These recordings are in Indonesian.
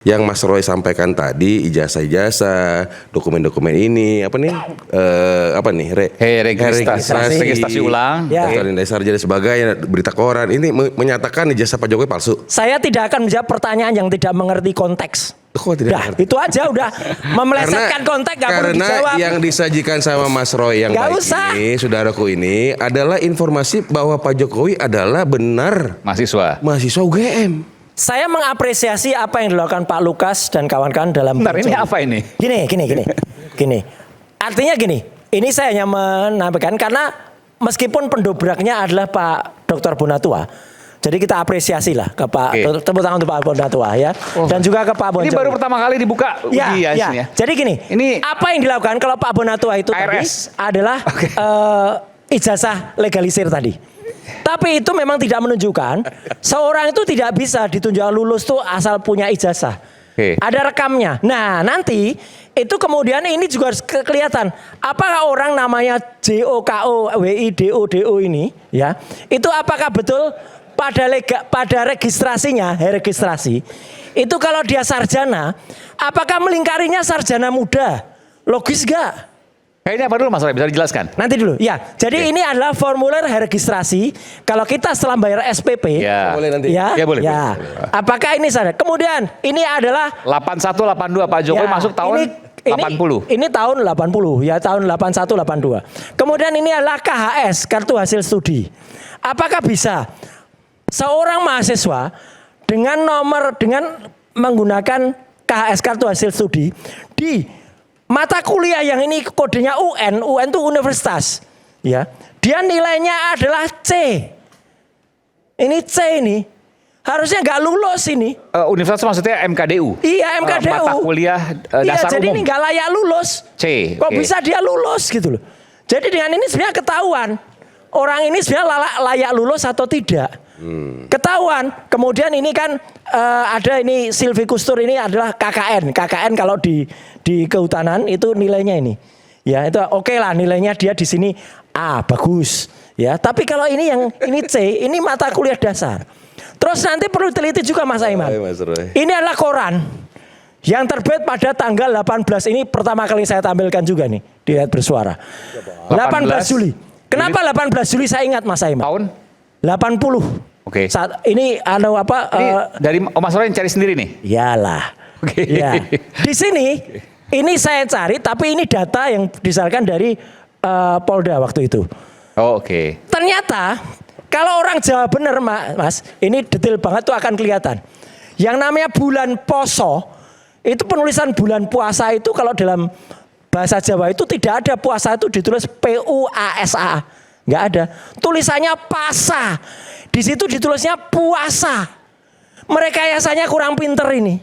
Yang Mas Roy sampaikan tadi, ijazah-ijazah, dokumen-dokumen ini, registrasi ulang, daftarin dasar jadi sebagainya, berita koran, ini menyatakan ijazah Pak Jokowi palsu. Saya tidak akan menjawab pertanyaan yang tidak mengerti konteks. Kok tidak mengerti? Itu aja udah memelesetkan konteks, gak perlu dijawab. Karena yang disajikan sama Mas Roy yang baik ini, saudaraku ini, adalah informasi bahwa Pak Jokowi adalah benar mahasiswa UGM. Saya mengapresiasi apa yang dilakukan Pak Lukas dan kawan-kawan dalam. Bentar, ini apa ini? Gini. Artinya gini, ini saya hanya menambahkan karena meskipun pendobraknya adalah Pak Dr. Bonatua, jadi kita apresiasi lah ke Pak, tepuk tangan untuk Pak Bonatua ya, dan juga ke Pak Bonjowi. Ini baru pertama kali dibuka ujian ya. Jadi gini, apa yang dilakukan kalau Pak Bonatua itu tadi adalah ijazah legalisir tadi. Tapi itu memang tidak menunjukkan seorang itu tidak bisa ditunjuk lulus tuh asal punya ijazah. Ada rekamnya. Nah nanti itu kemudian ini juga harus kelihatan apakah orang namanya JOKOWIDODO ini ya itu apakah betul pada registrasinya registrasi itu kalau dia sarjana apakah melingkarinya sarjana muda, logis gak? Ini apa dulu Mas Roy, bisa dijelaskan? Nanti dulu, ya. Jadi ini adalah formulir registrasi. Kalau kita setelah bayar SPP, boleh nanti. Ya boleh. Ya. Apakah ini sadar? Kemudian ini adalah 81, 82 Pak Jokowi masuk tahun 80. Ini tahun 80, ya tahun 81, 82. Kemudian ini adalah KHS, kartu hasil studi. Apakah bisa seorang mahasiswa dengan menggunakan KHS, kartu hasil studi di mata kuliah yang ini kodenya UN itu universitas, ya. Dia nilainya adalah C. Ini C ini. Harusnya nggak lulus ini. Universitas maksudnya MKDU. Iya, MKDU. Mata kuliah dasar jadi umum. ini nggak layak lulus. C. Kok bisa dia lulus gitu loh. Jadi dengan ini sebenarnya ketahuan orang ini sebenarnya layak lulus atau tidak. Ketahuan. Kemudian ini kan ada ini silvikustur ini adalah KKN. KKN kalau di kehutanan itu nilainya ini. Ya, itu oke lah nilainya dia di sini A, bagus. Ya, tapi kalau ini C, ini mata kuliah dasar. Terus nanti perlu teliti juga Mas Aiman. Ini adalah koran yang terbit pada tanggal 18 ini pertama kali saya tampilkan juga nih di Rakyat Bersuara. 18 Juli. Kenapa 18 Juli saya ingat Mas Aiman? Tahun 80. Saat ini dari Mas Roy cari sendiri nih. Iyalah. Ya. Di sini ini saya cari tapi ini data yang disalurkan dari Polda waktu itu. Ternyata kalau orang Jawa bener Mas, ini detail banget tuh akan kelihatan. Yang namanya bulan poso, itu penulisan bulan puasa itu kalau dalam bahasa Jawa itu tidak ada puasa itu ditulis PUASA. Enggak ada. Tulisannya pasa. Di situ ditulisnya puasa. Mereka biasanya kurang pinter ini.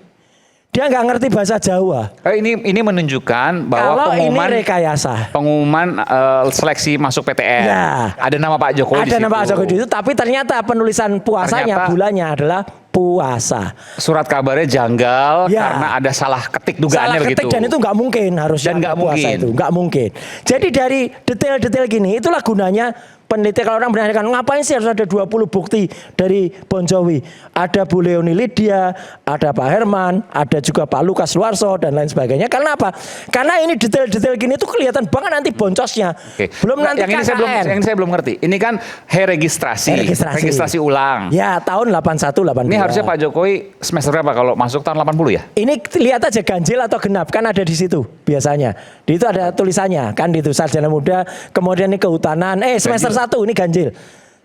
Dia nggak ngerti bahasa Jawa. Ini menunjukkan bahwa pengumuman seleksi masuk PTN. Ya. Ada nama Pak Jokowi. Ada nama Pak Jokowi itu, tapi ternyata penulisan puasanya bulannya adalah puasa. Surat kabarnya janggal karena ada salah ketik dugaannya begitu. Dan itu nggak mungkin harusnya. Dan nggak mungkin. Jadi dari detail-detail gini itulah gunanya peneliti. Kalau orang menanyakan ngapain sih harus ada 20 bukti dari Bonjowi. Ada Bu Leoni Lydia, ada Pak Herman, ada juga Pak Lukas Luarso dan lain sebagainya. Karena apa? Karena ini detail-detail gini tuh kelihatan banget nanti boncosnya. Belum nanti yang ini saya belum ngerti. Ini kan registrasi ulang. Ya, tahun 81 82. Ini harusnya Pak Jokowi semester berapa kalau masuk tahun 80 ya? Ini lihat aja ganjil atau genap kan ada di situ biasanya. Di itu ada tulisannya kan di itu sarjana muda, kemudian ini kehutanan, semester 1 ini ganjil.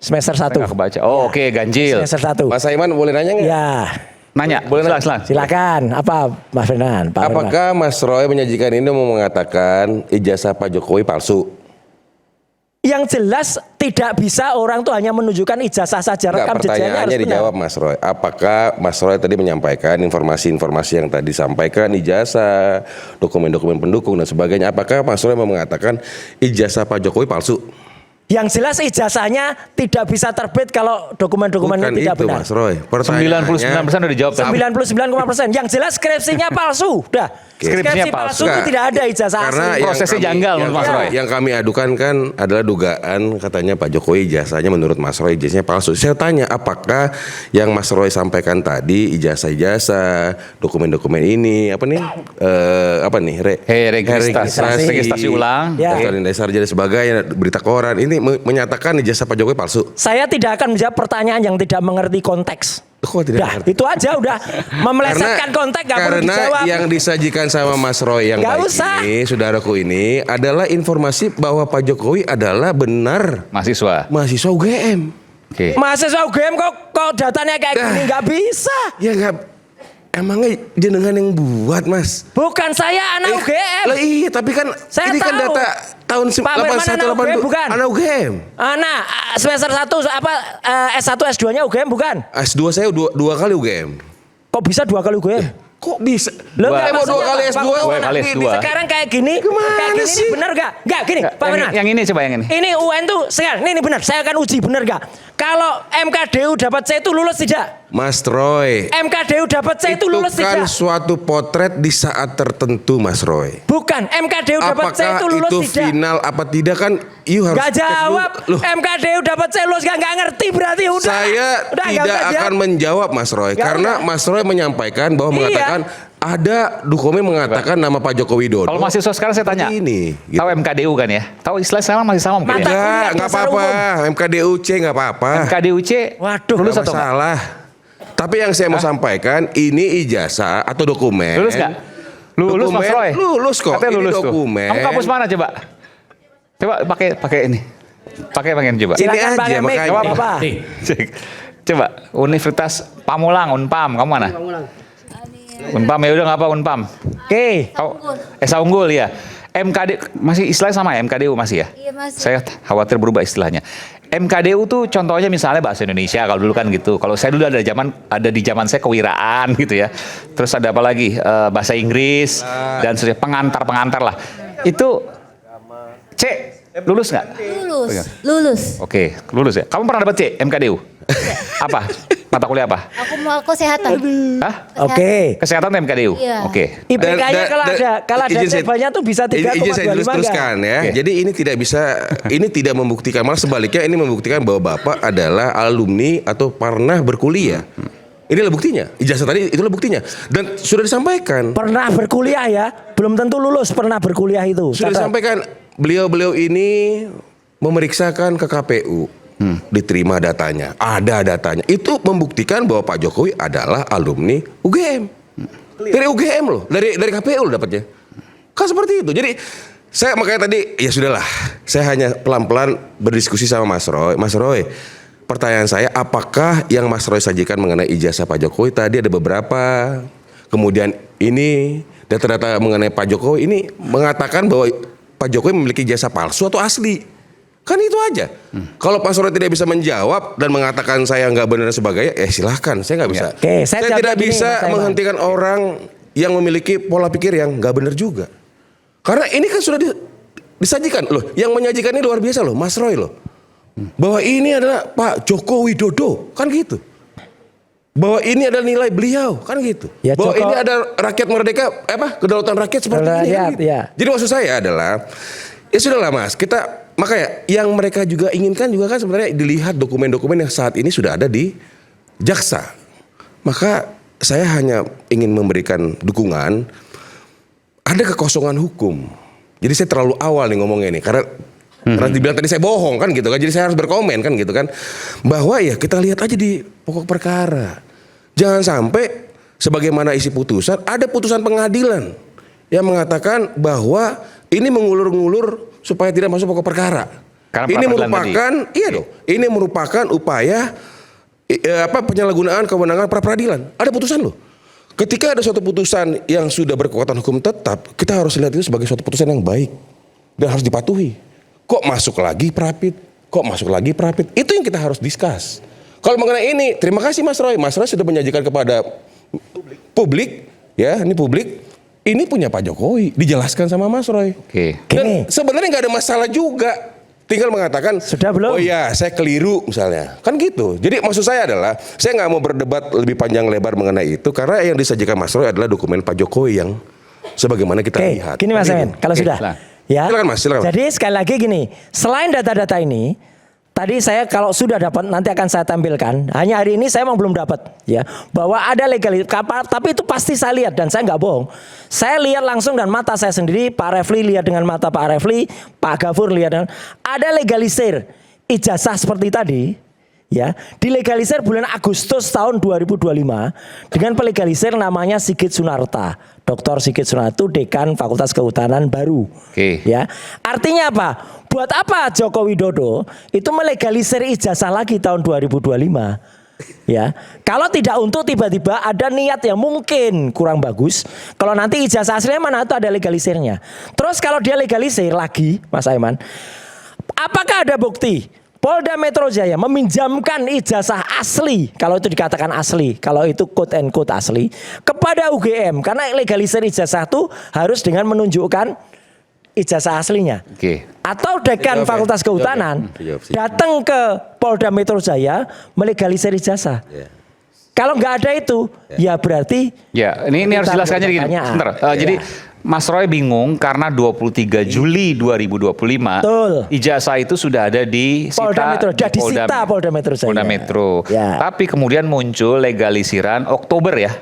Semester 1. Nggak kebaca. Ganjil. Semester 1. Mas Aiman boleh nanya nggak? Ya. Nanya. Boleh silakan. Apa Mas Fernand? Apakah Mas Roy menyajikan ini mau mengatakan ijazah Pak Jokowi palsu? Yang jelas tidak bisa orang tuh hanya menunjukkan ijazah saja, rekam jejaknya harus benar. Dijawab Mas Roy. Apakah Mas Roy tadi menyampaikan informasi-informasi yang tadi disampaikan, ijazah, dokumen-dokumen pendukung dan sebagainya. Apakah Mas Roy mau mengatakan ijazah Pak Jokowi palsu? Yang jelas ijazahnya tidak bisa terbit kalau dokumen-dokumennya Bukan tidak itu, benar. Mas Roy. 99% udah dijawab. 99,%. Yang jelas skripsinya palsu. Udah. Skripsinya Skripsi palsu palsu. itu tidak ada ijazah Karena asli. Prosesnya janggal menurut Mas Roy. Yang kami adukan kan adalah dugaan katanya Pak Jokowi ijazahnya menurut Mas Roy ijazahnya palsu. Saya tanya apakah yang Mas Roy sampaikan tadi ijazah-ijazah, dokumen-dokumen ini apa nih? Registrasi ulang. Ya. Daftar nilai sarjana dan sebagainya, berita koran ini menyatakan ijazah Pak Jokowi palsu. Saya tidak akan menjawab pertanyaan yang tidak mengerti konteks. Kok tidak Dah, ngerti? itu aja udah memelesetkan konteks gak perlu Karena dijawab. yang disajikan sama Mas Roy yang Gak baik usah. ini, saudaraku ini adalah informasi bahwa Pak Jokowi adalah benar Mahasiswa. mahasiswa UGM. Oke. Mahasiswa UGM kok datanya kayak gini nggak bisa. Ya nggak, emangnya jenengan yang buat Mas? Bukan saya anak UGM. Lah iya, tapi kan Saya ini kan tahu. data tahun Pak Firman anak UGM bukan? Anak UGM. Anak semester 1 S1 S2-nya UGM bukan? S2 saya dua kali UGM. Kok bisa 2 kali UGM? Kok bisa? Loh, Saya mau 2 kali S2. Dua kali S2. Sekarang kayak gini, sih? ini benar gak? Gak gini, Pak Firman. Yang ini coba yang ini. Ini UN tuh sekarang ini benar. Saya akan uji benar gak? Kalau MKDU dapat C itu lulus tidak? Mas Roy. MKDU dapat C itu lulus kan tidak? suatu potret di saat tertentu, Mas Roy. Bukan, MKDU dapat C Apakah itu lulus itu tidak? final apa tidak kan? You harus Gak cek jawab. dulu. Loh, MKDU dapat C lulus gak ngerti berarti udah. saya Udah, nggak tidak usah akan jawab. menjawab Mas Roy Nggak karena usah. Mas Roy menyampaikan bahwa Iya. mengatakan ada dokumen mengatakan nama Pak Joko Widodo. Kalau mahasiswa sekarang saya tanya. Ini. Gitu. Tahu MKDU kan ya? Tahu istilah sekarang masih sama mungkin Mata ya? kuliah Enggak dasar apa-apa. umum. MKDUC enggak apa-apa. MKDUC Waduh, lulus Nggak atau enggak? masalah. Tapi yang saya mau sampaikan ini ijazah atau dokumen. Lulus nggak? Lulus Mas Dokumen, Roy? lulus kok. Katanya Ini lulus dokumen. Tuh. Kamu kampus mana coba? Coba pakai ini. Pakai coba. Ini Silakan aja, pakai mic, makanya. nggak apa-apa. Cek. Coba Universitas Pamulang, Unpam, kamu mana? Unpam ya udah nggak apa Unpam. Oke. Esa Unggul ya. MKD masih istilahnya sama ya MKDU masih ya? Iya, masih. Saya khawatir berubah istilahnya. MKDU tuh contohnya misalnya bahasa Indonesia kalau dulu kan gitu. Kalau saya dulu ada di zaman saya kewiraan gitu ya. Terus ada apa lagi? Bahasa Inggris dan pengantar lah. Itu C lulus nggak? Lulus. Oke, lulus ya. Kamu pernah dapat C MKDU? Apa? Mata kuliah apa? Aku mau kesehatan. Hah? Oke. Kesehatan tuh MKDU? Iya. Oke. IPK-nya kalau ada izin saya- C-nya tuh bisa 3,25 Izin saya teruskan ya. Oke. Jadi ini tidak bisa, ini tidak membuktikan, malah sebaliknya ini membuktikan bahwa Bapak adalah alumni atau pernah berkuliah. Inilah buktinya. Ijazah tadi itulah buktinya. Dan sudah disampaikan. Pernah berkuliah ya, belum tentu lulus pernah berkuliah itu. Sudah Kata- disampaikan beliau-beliau ini memeriksakan ke KPU. Diterima datanya, ada datanya. Itu membuktikan bahwa Pak Jokowi adalah alumni UGM. Dari UGM loh, dari KPU loh dapatnya. Kan seperti itu. Jadi saya makanya tadi ya sudahlah. Saya hanya pelan-pelan berdiskusi sama Mas Roy. Mas Roy, pertanyaan saya apakah yang Mas Roy sajikan mengenai ijazah Pak Jokowi tadi ada beberapa. Kemudian ini data-data mengenai Pak Jokowi ini mengatakan bahwa Pak Jokowi memiliki ijazah palsu atau asli. Kan itu aja. Kalau Pak Roy tidak bisa menjawab dan mengatakan saya nggak benar dan sebagainya, silahkan. Saya nggak bisa. Oke, saya saya jawab tidak gini, bisa Mas Aiman. menghentikan orang yang memiliki pola pikir yang nggak benar juga. Karena ini kan sudah disajikan loh. Yang menyajikan ini luar biasa loh, Mas Roy loh. Bahwa ini adalah Pak Joko Widodo, kan gitu. Bahwa ini adalah nilai beliau, kan gitu. Ya, Bahwa Joko- ini ada rakyat merdeka, kedaulatan rakyat seperti ini. Kan Rakyat, gitu. ya. Jadi maksud saya adalah, ya sudahlah Mas, kita makanya yang mereka juga inginkan juga kan sebenarnya dilihat dokumen-dokumen yang saat ini sudah ada di jaksa. Maka saya hanya ingin memberikan dukungan. Ada kekosongan hukum. Jadi saya terlalu awal nih ngomongnya nih karena dibilang tadi saya bohong kan gitu kan. Jadi saya harus berkomen kan gitu kan. Bahwa ya kita lihat aja di pokok perkara. Jangan sampai sebagaimana isi putusan ada putusan pengadilan yang mengatakan bahwa ini mengulur-ngulur supaya tidak masuk pokok perkara. Karena Ini pra-peradilan merupakan iya dong. Ini merupakan upaya penyalahgunaan kewenangan pra-peradilan. Ada putusan loh. Ketika ada suatu putusan yang sudah berkekuatan hukum tetap, kita harus lihat itu sebagai suatu putusan yang baik dan harus dipatuhi. Kok masuk lagi prapit? Kok masuk lagi prapit? Itu yang kita harus discuss. Kalau mengenai ini, terima kasih Mas Roy. Mas Roy sudah menyajikan kepada publik, ya, ini publik. Ini punya Pak Jokowi, dijelaskan sama Mas Roy. Oke. Dan sebenarnya nggak ada masalah juga. tinggal mengatakan Sudah belum? oh iya saya keliru misalnya, kan gitu. Jadi maksud saya adalah saya nggak mau berdebat lebih panjang lebar mengenai itu karena yang disajikan Mas Roy adalah dokumen Pak Jokowi yang sebagaimana kita Oke, lihat. gini Mas Amin, kalau Oke. sudah. silakan. Ya. Silakan, Mas, silakan. Jadi sekali lagi gini, selain data-data ini, tadi saya kalau sudah dapat nanti akan saya tampilkan. Hanya hari ini saya memang belum dapat, ya, bahwa ada legalitas. Tapi itu pasti saya lihat dan saya nggak bohong. Saya lihat langsung dan mata saya sendiri. Pak Refli lihat dengan mata Pak Refli, Pak Gafur lihat dengan ada legalisir ijazah seperti tadi. Ya, dilegalisir bulan Agustus tahun 2025 dengan pelegalisir namanya Sigit Sunarta, Dr. Sigit Sunarta, Dekan Fakultas Kehutanan baru. Oke. Ya, artinya apa? Buat apa Joko Widodo itu melegalisir ijazah lagi tahun 2025? Ya, kalau tidak untuk tiba-tiba ada niat yang mungkin kurang bagus. Kalau nanti ijazah aslinya mana itu ada legalisirnya. Terus kalau dia legalisir lagi, Mas Aiman, apakah ada bukti Polda Metro Jaya meminjamkan ijazah asli, kalau itu dikatakan asli, kalau itu quote and quote asli, kepada UGM? Karena legalisir ijazah itu harus dengan menunjukkan ijazah aslinya. Oke. Atau Dekan Dijawab ya, Fakultas dijawab ya. Kehutanan Dijawab sih. datang ke Polda Metro Jaya melegalisir ijazah. Ya. Kalau nggak ada itu, ya berarti Ya, ini harus Kita jelaskannya gini. pertanyaan. Sebentar. Jadi Mas Roy bingung karena 23 Juli 2025 Betul. ijazah itu sudah ada di Polda Metro, sudah disita Polda Metro Jaya. Polda Metro. Ya. Tapi kemudian muncul legalisiran Oktober ya.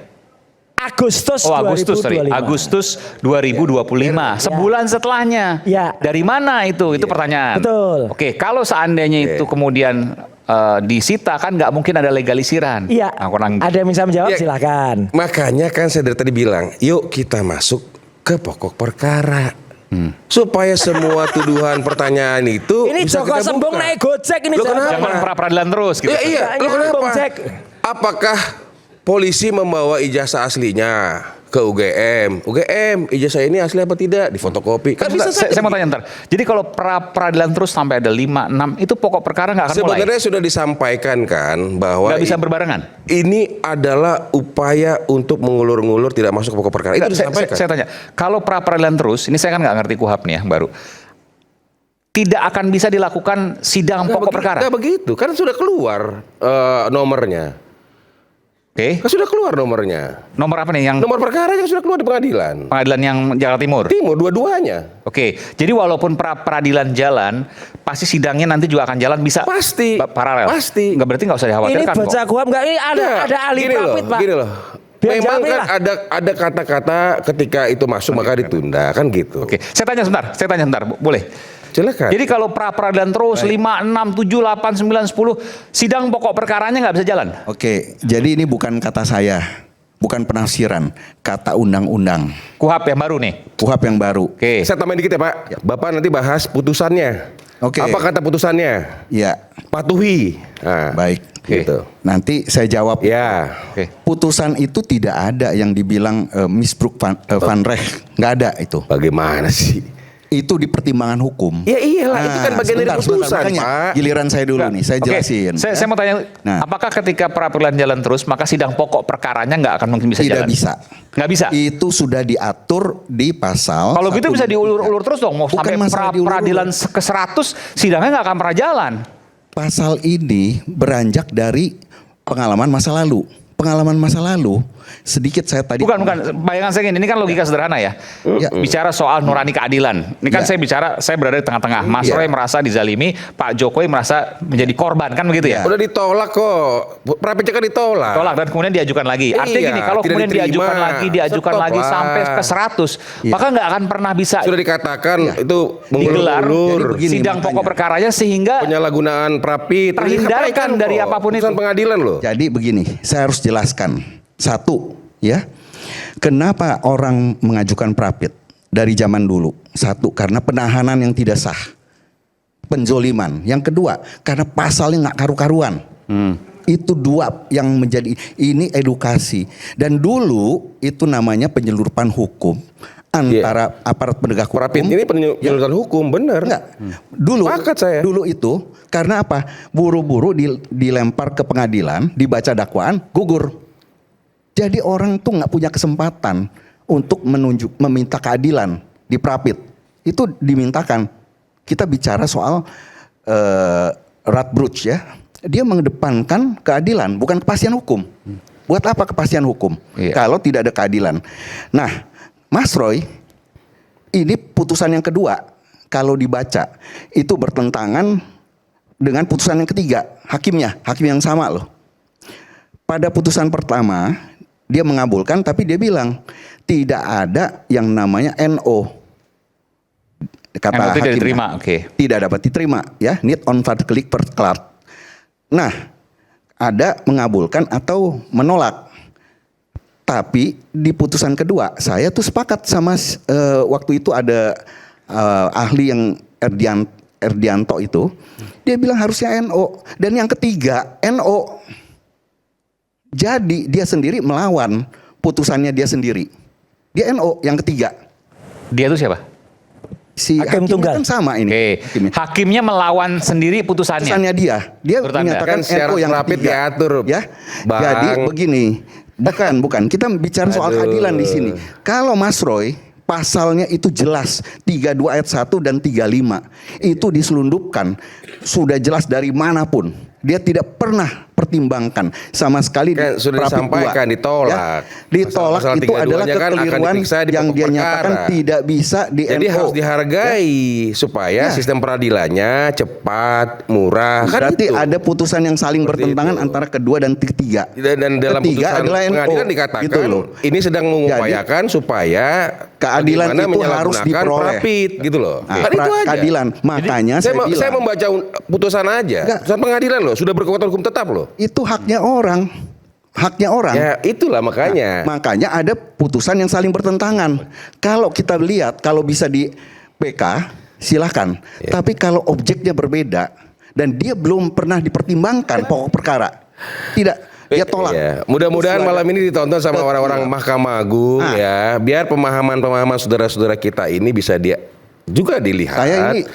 Agustus Oh, Agustus, 2025. Agustus 2025. Sebulan setelahnya. Ya. Dari mana itu? Itu pertanyaan. Betul. Oke, kalau seandainya itu kemudian disita kan nggak mungkin ada legalisiran. Iya. Nah, kurang Ada yang bisa menjawab Ya. silakan. Makanya kan saya dari tadi bilang, yuk kita masuk ke pokok perkara. Supaya semua tuduhan pertanyaan itu Ini bisa Joko kita Sembong buka. naik Gojek ini Loh, Joko. kenapa? Jangan pra peradilan terus gitu. Ya, iya, Ini lo kenapa? Bung Jack. Apakah polisi membawa ijazah aslinya ke UGM? UGM, ijazah ini asli apa tidak? Difotokopi. Kan bisa saya mau tanya ntar. Jadi kalau pra peradilan terus sampai ada 5, 6 itu pokok perkara nggak akan mulai. Sebenarnya sudah disampaikan kan bahwa Nggak bisa berbarengan. ini adalah upaya untuk mengulur-ngulur tidak masuk ke pokok perkara. Itu Nggak, disampaikan. saya tanya, kalau pra peradilan terus, ini saya kan nggak ngerti kuhap nih ya baru. Tidak akan bisa dilakukan sidang pokok perkara. Nggak begitu, kan sudah keluar nomornya. Oke. Kan sudah keluar nomornya. Nomor apa nih yang Nomor perkara yang sudah keluar di pengadilan. pengadilan yang Jakarta Timur? Timur dua-duanya. Oke. Jadi walaupun pra peradilan jalan, pasti sidangnya nanti juga akan jalan bisa Pasti. paralel. Pasti. Nggak berarti nggak usah Ini dikhawatirkan kok. baca kuhab nggak? Ini ada ahli gini loh, propit Pak. gini loh. Biar Memang jawab kan lah. ada kata-kata ketika itu masuk maka ditunda kan gitu. Oke. Saya tanya sebentar, boleh? Silakan. Jadi kalau pra peradilan terus 5, 6, 7, 8, 9, 10 sidang pokok perkaranya nggak bisa jalan. Oke, jadi ini bukan kata saya, bukan penafsiran, kata undang-undang, Kuhap yang baru nih. KUHAP yang baru. Oke. Saya tambahin dikit ya Pak. Bapak nanti bahas putusannya. Oke. Apa kata putusannya? Ya, Patuhi. Nah, baik. gitu. Nanti saya jawab. Ya. Oke. Putusan itu tidak ada yang dibilang misbruk van Recht, nggak ada itu. Bagaimana sih? Itu di pertimbangan hukum. Ya iyalah, itu kan bagian dari putusan, makanya Pak. giliran saya dulu nih, saya Oke, jelasin. Saya mau tanya, Nah. apakah ketika pra peradilan jalan terus, maka sidang pokok perkaranya nggak akan mungkin bisa Tidak jalan? bisa. Nggak bisa? Itu sudah diatur di pasal. Kalau gitu bisa 123. diulur-ulur terus dong, mau Bukan sampai masalah pra diulur-ulur. peradilan ke 100, sidangnya nggak akan pernah jalan. Pasal ini beranjak dari pengalaman masa lalu. Pengalaman masa lalu, sedikit saya tadi. Bukan, bayangan saya gini, ini kan logika sederhana ya. Ya. Bicara soal nurani keadilan. Ini kan Ya. saya berada di tengah-tengah. Mas Ya. Roy merasa dizalimi, Pak Jokowi merasa menjadi korban, kan begitu ya? Udah ditolak kok. Prapi kan ditolak. Tolak dan kemudian diajukan lagi. Artinya Iya, gini, kalau tidak kemudian diterima. diajukan Stop lagi lah. sampai ke 100, Iya. maka nggak akan pernah bisa Sudah dikatakan itu digelar mengulur-ulur. Jadi begini sidang makanya. pokok perkaranya sehingga Penyalahgunaan prapi Terhindarkan dari apapun itu. Putusan pengadilan loh. Jadi begini, saya harus jelaskan. Satu, ya. Kenapa orang mengajukan prapit dari zaman dulu? Satu, karena penahanan yang tidak sah. Penzoliman. Yang kedua, karena pasalnya nggak karu-karuan. Itu dua yang menjadi ini edukasi. Dan dulu itu namanya penyeludupan hukum antara aparat penegak hukum. Prapit ini penyeludupan hukum, bener. Enggak. Dulu Sepakat saya. dulu itu karena apa? Buru-buru dilempar ke pengadilan, dibaca dakwaan, gugur. Jadi orang tuh nggak punya kesempatan untuk meminta keadilan di prapit. Itu dimintakan. Kita bicara soal Radbruch ya, dia mengedepankan keadilan, bukan kepastian hukum. Buat apa kepastian hukum Iya. kalau tidak ada keadilan? Nah, Mas Roy, ini putusan yang kedua kalau dibaca itu bertentangan dengan putusan yang ketiga, hakim yang sama loh. Pada putusan pertama dia mengabulkan, tapi dia bilang tidak ada yang namanya NO. Kata NO tidak hakimnya. diterima, oke. Tidak dapat diterima ya, need on klik per clerk. Nah, ada mengabulkan atau menolak. Tapi di putusan kedua saya tuh sepakat sama waktu itu ada ahli yang Erdianto itu, dia bilang harusnya NO, dan yang ketiga NO. Jadi dia sendiri melawan putusannya dia sendiri. Dia NO yang ketiga. Dia itu siapa? Si Hakim hakimnya tunggal. kan sama ini. Oke, Hakimnya. hakimnya melawan sendiri putusannya. Putusannya dia Menurut Anda? menyatakan Kan syarat NO yang rapid ketiga. diatur, Ya, Bang. jadi begini, bukan. Kita bicara soal Aduh. keadilan di sini. Kalau Mas Roy pasalnya itu jelas 32 ayat 1 dan 35 itu diselundupkan, sudah jelas dari manapun. Dia tidak pernah pertimbangkan sama sekali Kan sudah Prapit disampaikan, dua. ditolak. Ya, ditolak Pasal itu adalah 32-nya kan akan kekeliruan diperiksa di yang pokok dia perkara. nyatakan tidak bisa di Jadi NO. harus dihargai supaya Ya. sistem peradilannya cepat, murah. Kan Berarti itu. ada putusan yang saling Seperti bertentangan itu. antara kedua dan ketiga. Dan dalam Ketiga putusan adalah NO, pengadilan dikatakan gitu loh. ini sedang mengupayakan supaya keadilan bagaimana itu harus menyalahgunakan diperoleh. Prapit gitu loh. Nah, Kan itu aja. keadilan. Makanya Saya membaca putusan aja. Enggak. Putusan pengadilan loh, sudah berkekuatan hukum tetap loh. itu haknya orang. Haknya orang. Ya itulah makanya. Makanya ada putusan yang saling bertentangan. Kalau kita lihat, kalau bisa di PK, silahkan. Ya. Tapi kalau objeknya berbeda dan dia belum pernah dipertimbangkan pokok perkara, tidak, dia tolak. Ya, mudah-mudahan malam ini ditonton sama orang-orang Mahkamah Agung Nah. ya, biar pemahaman-pemahaman saudara-saudara kita ini bisa dia juga dilihat.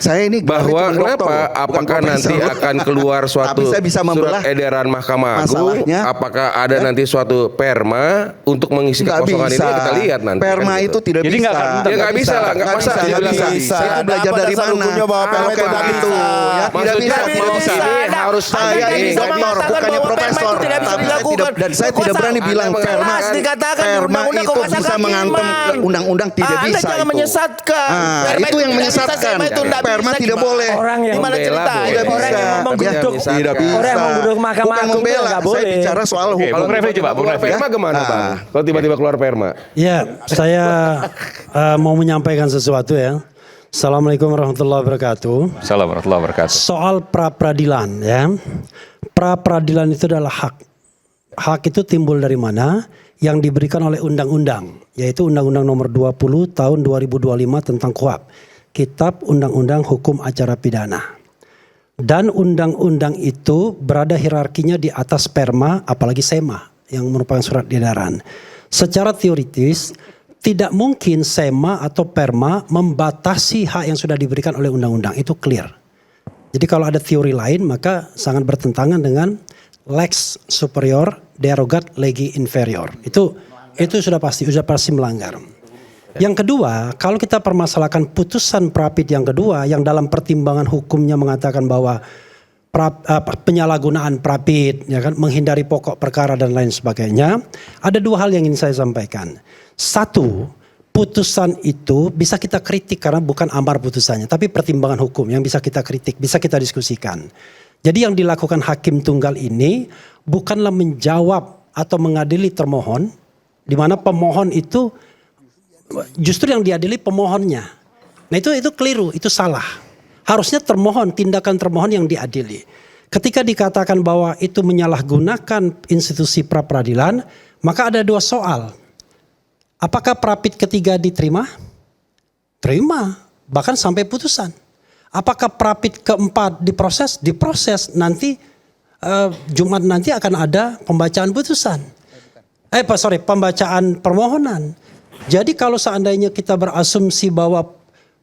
Saya ini bahwa gelarnya cuma doktor, kenapa bukan apakah profesor. nanti akan keluar suatu Tapi saya bisa membelah surat edaran Mahkamah Agung, masalahnya. apakah ada nanti suatu perma untuk mengisi Nggak kekosongan bisa. ini, kita lihat nanti. Perma kan itu gitu. tidak Jadi bisa. nggak Ya, nggak bisa lah, nggak masa nggak dibilang bisa. nggak bisa. Itu belajar Ada dari apa mana? hukumnya bahwa Kalau perma kayak itu begitu, bisa? ya tidak Maksudnya bisa, tidak bisa. ini harus Saya Anda ini bisa doktor, mengatakan bukannya bahwa perma profesor. itu tidak bisa Tapi dilakukan. dan saya tidak berani Anda bilang mengatakan perma. Jelas dikatakan di Perma undang-undang itu kekuasaan bisa mengantem kehakiman. undang-undang, tidak Anda bisa jangan itu. menyesatkan. Ah, Perma itu yang tidak bisa, menyesatkan. perma itu tidak Perma bisa, tidak gimana? boleh. Orang yang Gimana membela cerita? boleh. Tidak Orang bisa. yang mau menggeruduk. Tidak bisa. Orang yang mau menggeruduk Mahkamah Bukan Agung membela. nggak Saya boleh. bicara soal Oke, hukum. Bung Refli coba, Bung Keluar Refli. perma gimana Ah. Bang? Kalau tiba-tiba keluar perma. Ya, saya mau menyampaikan sesuatu ya. Assalamualaikum warahmatullahi wabarakatuh. Assalamualaikum warahmatullahi wabarakatuh. Soal pra-peradilan ya. Pra-peradilan itu adalah hak. Hak itu timbul dari mana? Yang diberikan oleh undang-undang, yaitu Undang-Undang Nomor 20 Tahun 2025 tentang KUHP, Kitab Undang-Undang Hukum Acara Pidana. Dan undang-undang itu berada hierarkinya di atas perma, apalagi SEMA yang merupakan surat edaran. Secara teoritis tidak mungkin SEMA atau perma membatasi hak yang sudah diberikan oleh undang-undang, itu clear. Jadi kalau ada teori lain maka sangat bertentangan dengan lex superior derogat legi inferior. Itu sudah pasti melanggar. Yang kedua, kalau kita permasalahkan putusan Prapit yang kedua yang dalam pertimbangan hukumnya mengatakan bahwa penyalahgunaan Prapit, ya kan, menghindari pokok perkara dan lain sebagainya, ada dua hal yang ingin saya sampaikan. Satu, putusan itu bisa kita kritik karena bukan amar putusannya, tapi pertimbangan hukum yang bisa kita kritik, bisa kita diskusikan. Jadi yang dilakukan hakim tunggal ini bukanlah menjawab atau mengadili termohon, di mana pemohon itu justru yang diadili pemohonnya. Nah itu keliru, itu salah. Harusnya termohon, tindakan termohon yang diadili. Ketika dikatakan bahwa itu menyalahgunakan institusi pra-peradilan, maka ada dua soal. Apakah Prapit ketiga diterima? Terima, bahkan sampai putusan. Apakah Prapit keempat diproses? Diproses. Nanti Jumat nanti akan ada pembacaan putusan. Pembacaan permohonan. Jadi kalau seandainya kita berasumsi bahwa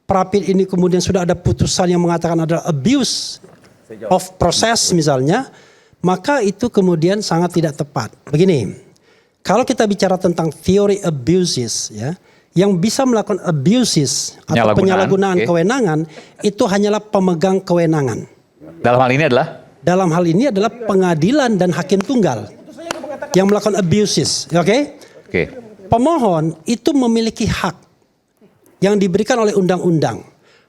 Prapit ini kemudian sudah ada putusan yang mengatakan adalah abuse of process misalnya, maka itu kemudian sangat tidak tepat. Begini, kalau kita bicara tentang teori abuses ya, yang bisa melakukan abuses atau penyalahgunaan kewenangan itu hanyalah pemegang kewenangan. Dalam hal ini adalah Dalam hal ini adalah pengadilan dan hakim tunggal yang melakukan abuses, oke? oke. Pemohon itu memiliki hak yang diberikan oleh undang-undang.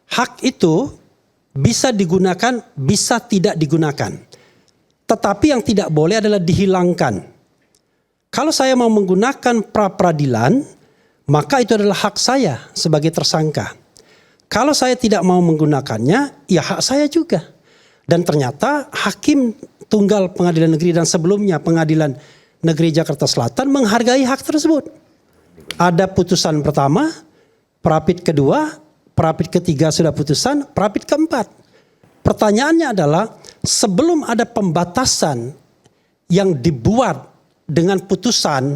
Hak itu bisa digunakan, bisa tidak digunakan. Tetapi yang tidak boleh adalah dihilangkan. Kalau saya mau menggunakan pra-peradilan, maka itu adalah hak saya sebagai tersangka. Kalau saya tidak mau menggunakannya, ya hak saya juga. Dan ternyata hakim tunggal pengadilan negeri dan sebelumnya pengadilan negeri Jakarta Selatan menghargai hak tersebut. Ada putusan pertama, Prapit kedua, Prapit ketiga sudah putusan, Prapit keempat. Pertanyaannya adalah sebelum ada pembatasan yang dibuat dengan putusan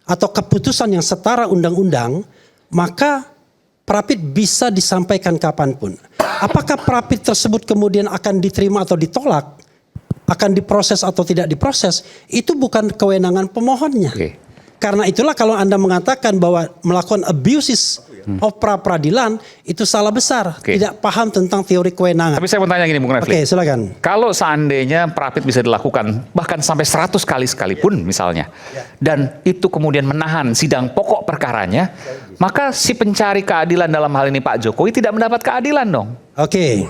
atau keputusan yang setara undang-undang, maka Prapit bisa disampaikan kapanpun. Apakah Prapit tersebut kemudian akan diterima atau ditolak, akan diproses atau tidak diproses, itu bukan kewenangan pemohonnya. Oke. Karena itulah kalau Anda mengatakan bahwa melakukan abuses of pra-peradilan, itu salah besar. Oke. Tidak paham tentang teori kewenangan. Tapi saya mau tanya gini, Bung Oke, Refli. silakan. Kalau seandainya Prapit bisa dilakukan bahkan sampai 100 kali sekalipun misalnya, dan itu kemudian menahan sidang pokok perkaranya, maka si pencari keadilan dalam hal ini Pak Jokowi tidak mendapat keadilan dong. Oke.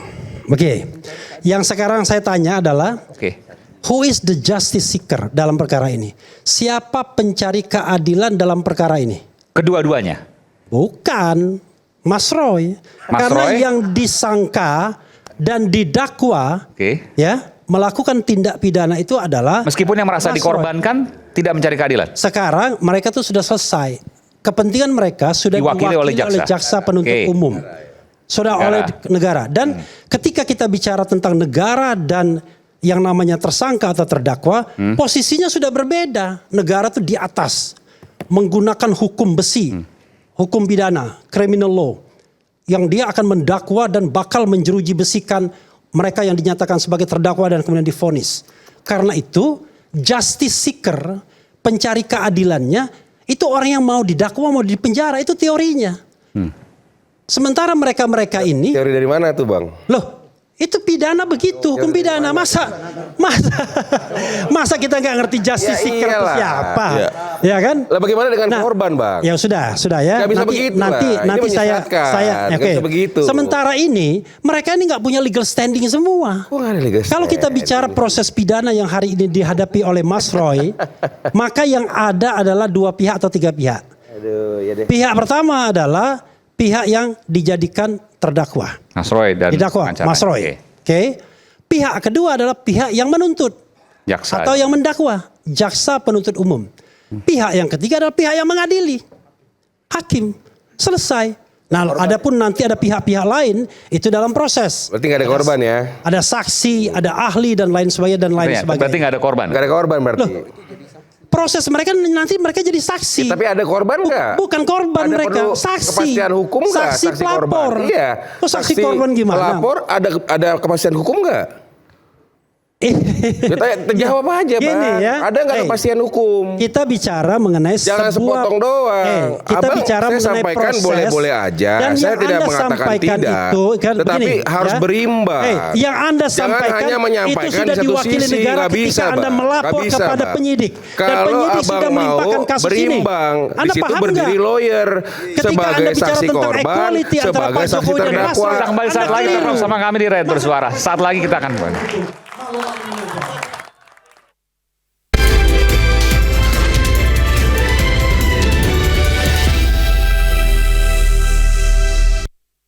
Yang sekarang saya tanya adalah, Oke. who is the justice seeker dalam perkara ini? Siapa pencari keadilan dalam perkara ini? Kedua-duanya. Bukan Mas Roy. Mas Karena Roy? yang disangka dan didakwa Oke. ya melakukan tindak pidana itu adalah Meskipun yang merasa Mas Roy. dikorbankan tidak mencari keadilan. Sekarang mereka tuh sudah selesai. Kepentingan mereka sudah Diwakili oleh jaksa penuntut Oke. umum. Sudah Negara. oleh negara. Dan ketika kita bicara tentang negara dan yang namanya tersangka atau terdakwa, posisinya sudah berbeda. Negara tuh di atas. Menggunakan hukum besi. Hukum pidana, criminal law. Yang dia akan mendakwa dan bakal menjeruji besikan mereka yang dinyatakan sebagai terdakwa dan kemudian divonis. Karena itu, justice seeker, pencari keadilannya, itu orang yang mau didakwa, mau dipenjara, itu teorinya. Sementara mereka-mereka ini, Teori dari mana tuh Bang? loh, itu pidana begitu, hukum pidana. Masa kita nggak ngerti justice Ya seeker itu iyalah. siapa? Ya. Ya kan? Lah bagaimana dengan Nah, korban Bang? Ya sudah ya. Nggak bisa begitu lah. Ini Nanti menyesatkan. Nggak oke. bisa begitu. Sementara ini mereka ini nggak punya legal standing semua. Kok nggak ada legal Kalau kita bicara proses pidana yang hari ini dihadapi oleh Mas Roy, maka yang ada adalah 2 pihak atau 3 pihak. Aduh, ya deh. Pihak pertama adalah pihak yang dijadikan terdakwa. Mas Roy dan Didakwa, pengacara. Mas Roy. Oke. Oke. Pihak kedua adalah pihak yang menuntut Jaksa. atau yang mendakwa, jaksa penuntut umum. Pihak yang ketiga adalah pihak yang mengadili, hakim. Selesai. Nah, adapun nanti ada pihak-pihak lain itu dalam proses. Berarti nggak ada korban ya? Ada saksi, ada ahli dan lain sebagainya dan lain Berarti sebagainya. nggak ada korban. Nggak ada korban berarti. Proses mereka nanti mereka jadi saksi. Tapi ada korban nggak? Bukan korban Ada mereka, perlu saksi. kepastian hukum nggak? Saksi pelapor. Korban. Iya. Oh, saksi korban gimana? Pelapor ada kepastian hukum nggak? Kita terjawab aja Gini Bang. ya. Ada nggak kepastian hukum? Kita bicara mengenai Jangan sebuah sepotong doang. kita Abang, bicara saya mengenai sampaikan proses. boleh-boleh aja. Dan Saya yang tidak Anda mengatakan sampaikan tidak. Itu, Tetapi harus berimbang. Yang Anda Jangan sampaikan hanya menyampaikan itu sudah di satu diwakili sisi. negara Nggak ketika bisa, Anda Bang. melapor Nggak bisa, kepada Bang. penyidik. Dan Kalau penyidik sudah abang mau melimpahkan kasus berimbang, ini. di Anda situ paham berdiri nggak? lawyer Ketika sebagai Anda bicara saksi tentang korban, equality antara sebagai Pak saksi Jokowi dan Mas terdakwa. Roy, Kembali saat Anda lagi tetap keliru. sama kami di Red Bersuara. Saat lagi kita akan